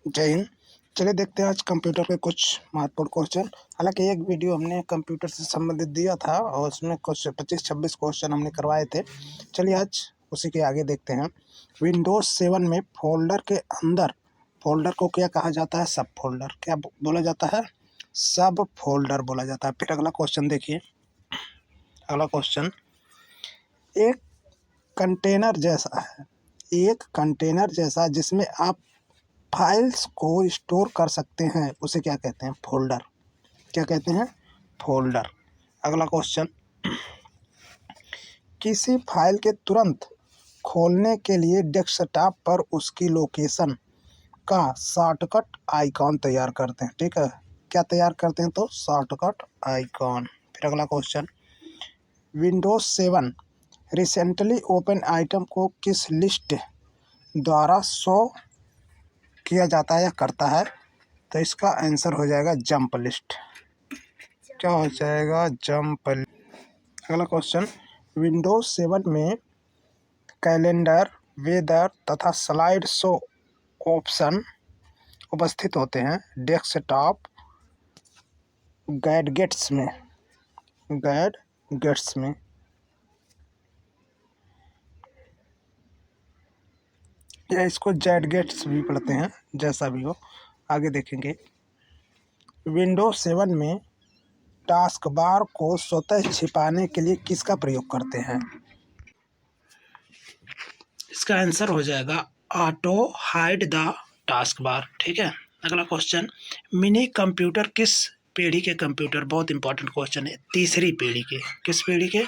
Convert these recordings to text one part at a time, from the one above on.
जय हिंद। चलिए देखते हैं आज कंप्यूटर के कुछ महत्वपूर्ण क्वेश्चन। हालांकि एक वीडियो हमने कंप्यूटर से संबंधित दिया था और उसमें कुछ 25-26 क्वेश्चन हमने करवाए थे। चलिए आज उसी के आगे देखते हैं। विंडोज 7 में फोल्डर के अंदर फोल्डर को क्या कहा जाता है? सब फोल्डर। क्या बोला जाता है? सब फोल्डर बोला जाता है। फिर अगला क्वेश्चन देखिए। अगला क्वेश्चन, एक कंटेनर जैसा है, एक कंटेनर जैसा जिसमें आप फाइल्स को स्टोर कर सकते हैं, उसे क्या कहते हैं? फोल्डर। क्या कहते हैं? फोल्डर। अगला क्वेश्चन, किसी फाइल के तुरंत खोलने के लिए डेस्कटॉप पर उसकी लोकेशन का शॉर्टकट आइकॉन तैयार करते हैं। ठीक है, क्या तैयार करते हैं? तो शॉर्टकट आइकॉन। फिर अगला question, Windows 7 recently open item को किस लिस्ट द्वारा शो किया जाता है या करता है? तो इसका आंसर हो जाएगा जंप लिस्ट। क्या हो जाएगा? जंप। अगला क्वेश्चन, विंडोज 7 में कैलेंडर, वेदर तथा स्लाइड शो ऑप्शन उपस्थित होते हैं डेस्कटॉप गैडगेट्स में। गैडगेट्स में या इसको जैडगेट्स भी पढ़ते हैं, जैसा भी हो। आगे देखेंगे। विंडोज 7 में टास्क बार को स्वतः छिपाने के लिए किसका प्रयोग करते हैं? इसका आंसर हो जाएगा auto hide the task bar. ठीक है। अगला क्वेश्चन, मिनी कंप्यूटर किस पीढ़ी के कंप्यूटर? बहुत इंपॉर्टेंट क्वेश्चन है। तीसरी पीढ़ी के। किस पीढ़ी के?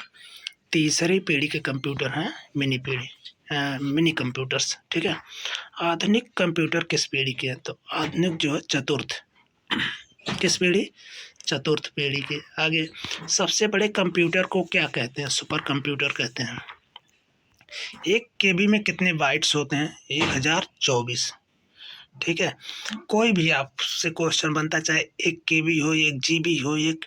तीसरी पीढ़ी के कंप्यूटर हैं मिनी पीढ़ी, मिनी कंप्यूटर्स। ठीक है। आधुनिक कंप्यूटर किस पीढ़ी के हैं? तो आधुनिक जो है चतुर्थ। किस पीढ़ी? चतुर्थ पीढ़ी के। आगे, सबसे बड़े कंप्यूटर को क्या कहते हैं? सुपर कंप्यूटर कहते हैं। 1 KB में कितने बाइट्स होते हैं? 1024। ठीक है। कोई भी आपसे क्वेश्चन बनता है, चाहे 1 KB हो, 1 GB हो, 1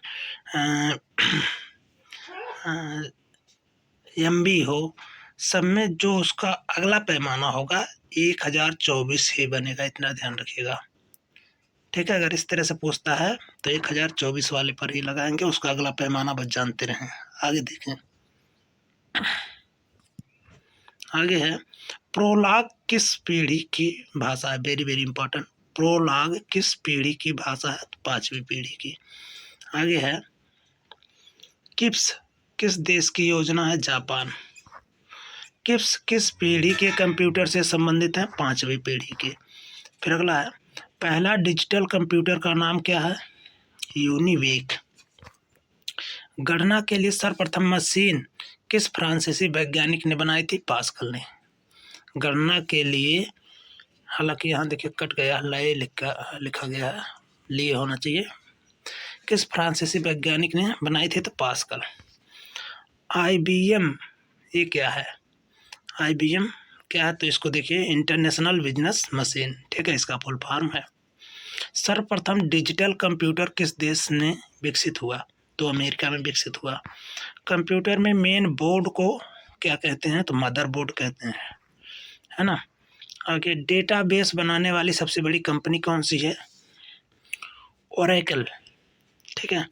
MB हो, सब में जो उसका अगला पैमाना होगा 1024 ही बनेगा। इतना ध्यान रखिएगा। ठीक है। अगर इस तरह से पूछता है तो 1024 वाले पर ही लगाएंगे, उसका अगला पैमाना बस जानते रहें। आगे देखें। आगे है, प्रोलॉग किस पीढ़ी की भाषा है? Very very important. प्रोलॉग किस पीढ़ी की भाषा है? तो 5वीं पीढ़ी की। आगे है, किप्स किस देश की योजना है? जापान। किप्स किस पीढ़ी के कंप्यूटर से संबंधित है? 5वीं पीढ़ी के। फिर अगला है, पहला डिजिटल कंप्यूटर का नाम क्या है? यूनिवेक। गणना के लिए सर्वप्रथम मशीन किस फ्रांसीसी वैज्ञानिक ने बनाई थी? पास्कल ने। गणना के लिए, हालांकि यहाँ देखिए कट गया, लय लिखा गया है, लिए होना चाहिए। किस फ्रांसीसी वैज्ञानिक ने बनाई थी? तो पास्कल। IBM ये क्या है? IBM क्या है? तो इसको देखिए, इंटरनेशनल बिजनेस मशीन। ठीक है, इसका फुल फॉर्म है। सर्वप्रथम डिजिटल कंप्यूटर किस देश में विकसित हुआ? तो अमेरिका में विकसित हुआ। कंप्यूटर में मेन बोर्ड को क्या कहते हैं? तो मदरबोर्ड कहते हैं, है ना। आगे, डेटाबेस बनाने वाली सबसे बड़ी कंपनी कौन सी है? ओरेकल। ठीक है।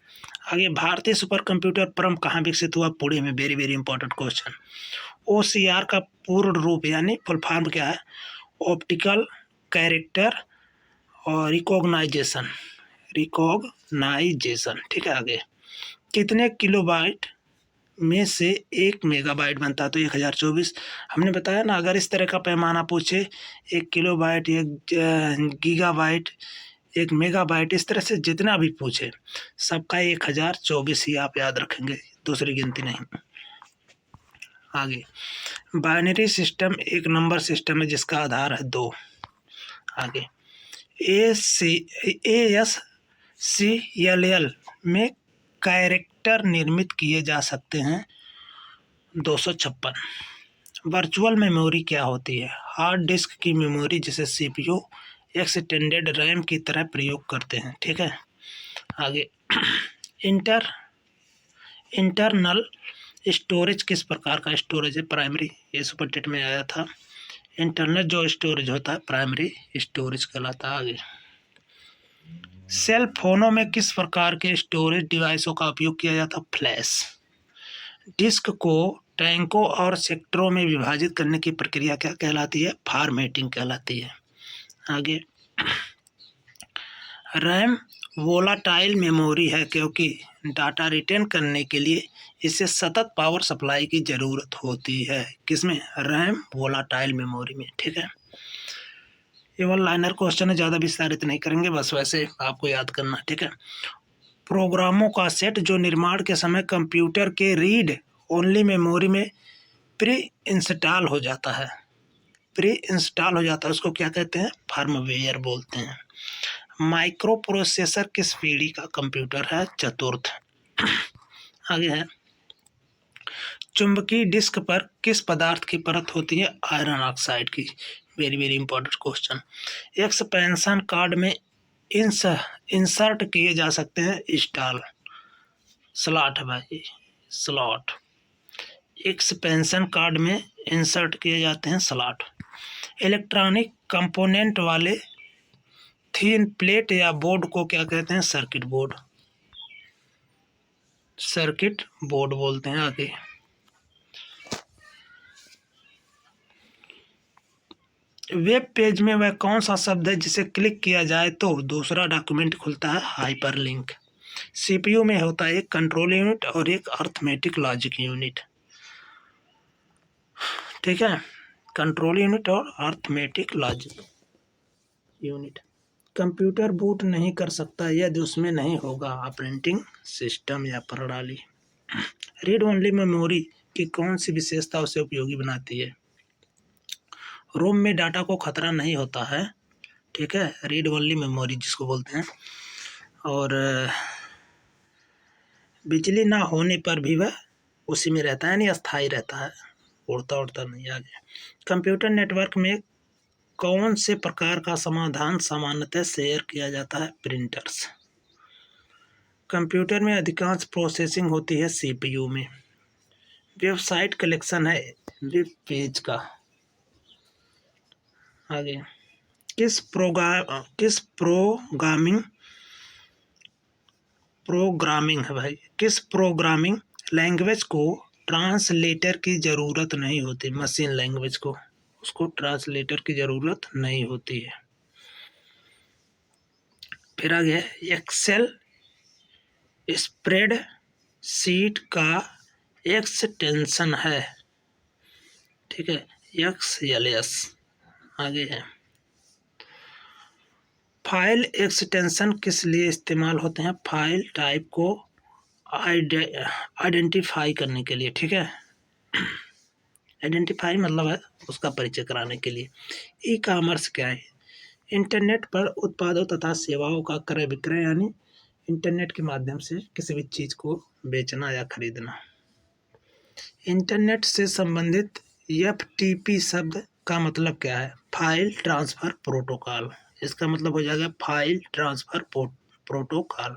आगे, भारतीय सुपर कंप्यूटर परम कहाँ विकसित हुआ? पुणे में। Very very important question. OCR का पूर्ण रूप यानी फुल फॉर्म क्या है? ऑप्टिकल कैरेक्टर और रिकॉग्नाइजेशन। ठीक है। आगे, कितने किलोबाइट में से 1 मेगाबाइट बनता है? तो 1024। हमने बताया ना, अगर इस तरह का पैमाना पूछे, 1 किलोबाइट, 1 गीगाबाइट, 1 मेगाबाइट, इस तरह से जितना भी पूछे सबका 1024 ही आप याद रखेंगे, दूसरी गिनती नहीं। आगे, बाइनरी सिस्टम एक नंबर सिस्टम है जिसका आधार है 2। आगे, ASCII में कैरेक्टर निर्मित किए जा सकते हैं 256। वर्चुअल मेमोरी क्या होती है? हार्ड डिस्क की मेमोरी जिसे CPU एक्सटेंडेड रैम की तरह प्रयोग करते हैं। ठीक है। आगे, इंटरनल स्टोरेज किस प्रकार का स्टोरेज है? प्राइमरी। ये सुपर टेट में आया था। इंटरनल जो स्टोरेज होता है प्राइमरी स्टोरेज कहलाता है। आगे, सेल फोनों में किस प्रकार के स्टोरेज डिवाइसों का उपयोग किया जाता है? फ्लैश डिस्क को टैंकों और सेक्टरों में विभाजित करने की प्रक्रिया क्या कहलाती है? फॉर्मेटिंग कहलाती है। आगे, रैम वोलाटाइल मेमोरी है क्योंकि डाटा रिटेन करने के लिए इसे सतत पावर सप्लाई की ज़रूरत होती है। किसमें? रैम वोलाटाइल मेमोरी में। ठीक है, ये वन लाइनर क्वेश्चन है, ज़्यादा विस्तारित नहीं करेंगे, बस वैसे आपको याद करना। ठीक है, प्रोग्रामों का सेट जो निर्माण के समय कंप्यूटर के रीड ओनली मेमोरी में प्री इंस्टॉल हो जाता है, उसको क्या कहते हैं? फर्मवेयर बोलते हैं। माइक्रो प्रोसेसर किस पीढ़ी का कंप्यूटर है? चतुर्थ। आगे है, चुंबकीय डिस्क पर किस पदार्थ की परत होती है? आयरन ऑक्साइड की। Very very important question. Expansion card में इंसर्ट किए जा सकते हैं स्लॉट भाई, स्लॉट। एक्सपेंशन कार्ड में इंसर्ट किए जाते हैं स्लॉट। इलेक्ट्रॉनिक कंपोनेंट वाले थीन प्लेट या बोर्ड को क्या कहते हैं? सर्किट बोर्ड, सर्किट बोर्ड बोलते हैं। आगे, वेब पेज में वह कौन सा शब्द है जिसे क्लिक किया जाए तो दूसरा डॉक्यूमेंट खुलता है? हाइपरलिंक। सीपीयू में होता है एक कंट्रोल यूनिट और एक अर्थमेटिक लॉजिक यूनिट। ठीक है, कंट्रोल यूनिट और arithmetic logic unit. Computer boot नहीं कर सकता यदि उसमें नहीं होगा ऑपरेटिंग सिस्टम या प्रणाली। रीड ओनली मेमोरी की कौन सी विशेषता उसे उपयोगी बनाती है? रोम में डाटा को खतरा नहीं होता है। ठीक है, रीड ओनली मेमोरी जिसको बोलते हैं, और बिजली ना होने पर भी वह उसी में रहता है, यानी अस्थायी रहता है, उड़ता उड़ता नहीं। आगे, कंप्यूटर नेटवर्क में कौन से प्रकार का समाधान सामान्यतः शेयर किया जाता है? प्रिंटर्स। कंप्यूटर में अधिकांश प्रोसेसिंग होती है सीपीयू में। वेबसाइट कलेक्शन है वेब पेज का। आगे, किस प्रोग्रामिंग लैंग्वेज को ट्रांसलेटर की ज़रूरत नहीं होती? मशीन लैंग्वेज को, उसको ट्रांसलेटर की ज़रूरत नहीं होती है। फिर आगे है, एक्सेल स्प्रेड शीट का एक्सटेंशन है। ठीक है, XLS। आगे है, फाइल एक्सटेंशन किस लिए इस्तेमाल होते हैं? फाइल टाइप को आइडेंटिफाई करने के लिए। ठीक है, आइडेंटिफाई मतलब है उसका परिचय कराने के लिए। ई कॉमर्स क्या है? इंटरनेट पर उत्पादों तथा सेवाओं का क्रय विक्रय, यानी इंटरनेट के माध्यम से किसी भी चीज़ को बेचना या खरीदना। इंटरनेट से संबंधित FTP शब्द का मतलब क्या है? File transfer protocol. इसका मतलब हो जाएगा फाइल ट्रांसफ़र प्रोटोकॉल।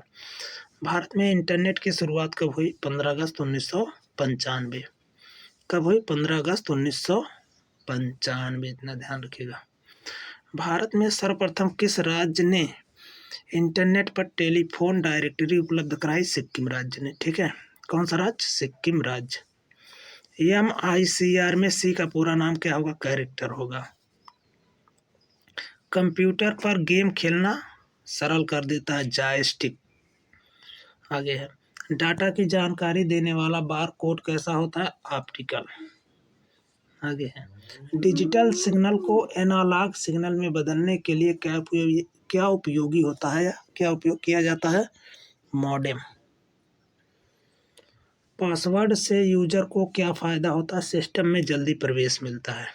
भारत में इंटरनेट की शुरुआत कब हुई? 15 अगस्त 1995। कब हुई? 15 अगस्त 1995, इतना ध्यान रखिएगा। भारत में सर्वप्रथम किस राज्य ने इंटरनेट पर टेलीफोन डायरेक्टरी उपलब्ध कराई? सिक्किम राज्य ने। ठीक है, कौन सा राज्य? सिक्किम राज्य। MICR में C का पूरा नाम क्या होगा? कैरेक्टर होगा। कंप्यूटर पर गेम खेलना सरल कर देता है जॉयस्टिक। आगे है, डाटा की जानकारी देने वाला बार कोड कैसा होता है? ऑप्टिकल। आगे है, डिजिटल सिग्नल को एनालॉग सिग्नल में बदलने के लिए क्या उपयोगी होता है या क्या उपयोग किया जाता है? मॉडेम। पासवर्ड से यूजर को क्या फ़ायदा होता है? सिस्टम में जल्दी प्रवेश मिलता है।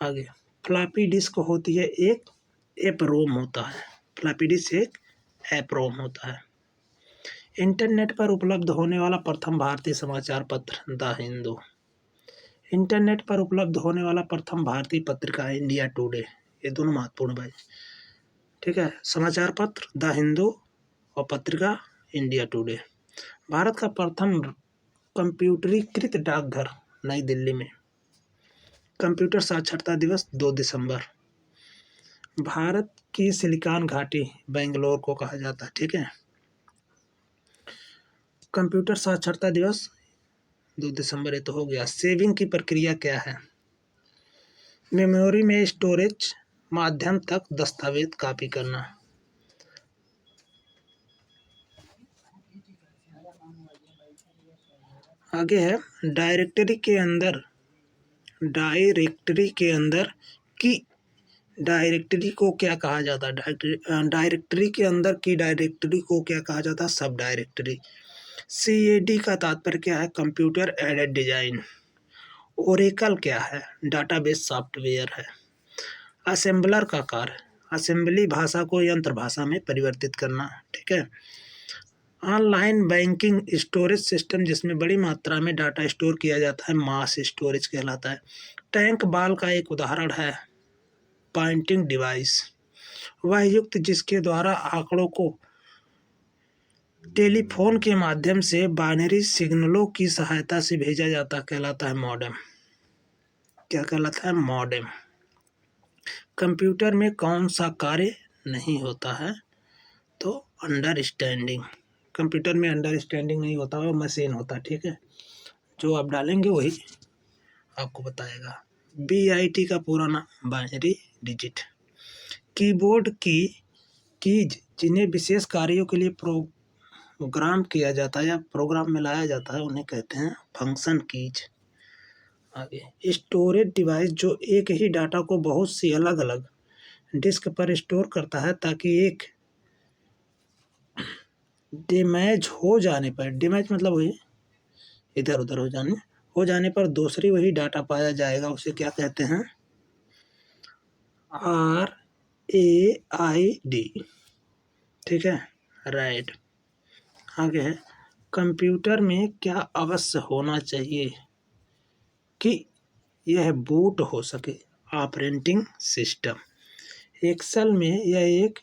आगे, फ्लॉपी डिस्क होती है एक EPROM होता है। फ्लॉपी डिस्क एक EPROM होता है। इंटरनेट पर उपलब्ध होने वाला प्रथम भारतीय समाचार पत्र? द हिंदू। इंटरनेट पर उपलब्ध होने वाला प्रथम भारतीय पत्रिका? India today. ये दोनों महत्वपूर्ण भाई। ठीक है, समाचार पत्र द हिंदू और पत्रिका इंडिया टुडे। भारत का प्रथम कंप्यूटरीकृत डाकघर? नई दिल्ली में। कंप्यूटर साक्षरता दिवस 2 दिसंबर। भारत की सिलिकॉन घाटी बेंगलोर को कहा जाता है, ठीक है। कंप्यूटर साक्षरता दिवस 2 दिसंबर, ये तो हो गया। सेविंग की प्रक्रिया क्या है? मेमोरी में स्टोरेज माध्यम तक दस्तावेज कॉपी करना। आगे है डायरेक्टरी के अंदर की डायरेक्टरी को क्या कहा जाता है? डायरेक्टरी के अंदर की डायरेक्टरी को क्या कहा जाता है? सब डायरेक्टरी। CAD का तात्पर्य क्या है? Computer aided design. ओरेकल क्या है? डाटाबेस सॉफ्टवेयर है। असेंबलर का कार्य असेंबली भाषा को यंत्र भाषा में परिवर्तित करना, ठीक है। ऑनलाइन बैंकिंग स्टोरेज सिस्टम जिसमें बड़ी मात्रा में डाटा स्टोर किया जाता है, मास स्टोरेज कहलाता है। टैंक बॉल का एक उदाहरण है पॉइंटिंग डिवाइस। वह युक्त जिसके द्वारा आंकड़ों को टेलीफोन के माध्यम से बाइनरी सिग्नलों की सहायता से भेजा जाता कहलाता है मॉडेम। क्या कहलाता है? मॉडेम। कंप्यूटर में कौन सा कार्य नहीं होता है? तो अंडरस्टैंडिंग। कंप्यूटर में अंडरस्टैंडिंग नहीं होता है, मशीन होता है, ठीक है। जो आप डालेंगे वही आपको बताएगा। BIT का पूरा नाम बाइनरी डिजिट। कीबोर्ड की कीज जिन्हें विशेष कार्यों के लिए प्रोग्राम किया जाता है या प्रोग्राम में लाया जाता है उन्हें कहते हैं फंक्शन कीज। आगे स्टोरेज डिवाइस जो एक ही डाटा को बहुत सी अलग अलग डिस्क पर स्टोर करता है ताकि एक डैमेज हो जाने पर, डैमेज मतलब वही इधर उधर हो जाने पर दूसरी वही डाटा पाया जाएगा, उसे क्या कहते हैं? RAID, ठीक है, राइट। आगे है कंप्यूटर में क्या अवश्य होना चाहिए कि यह बूट हो सके? Operating system. एक्सेल में यह एक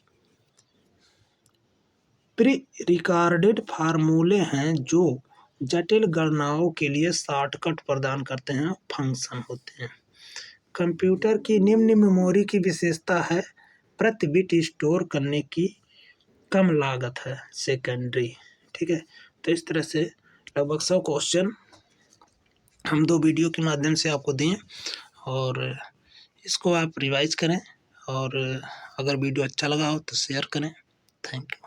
प्री रिकॉर्डेड फार्मूले हैं जो जटिल गणनाओं के लिए शॉर्टकट प्रदान करते हैं, फंक्शन होते हैं। कंप्यूटर की निम्न मेमोरी की विशेषता है प्रति बिट स्टोर करने की कम लागत है, सेकेंडरी, ठीक है। तो इस तरह से लगभग 100 क्वेश्चन हम 2 वीडियो के माध्यम से आपको दिए और इसको आप रिवाइज करें और अगर वीडियो अच्छा लगा हो तो शेयर करें। Thank you.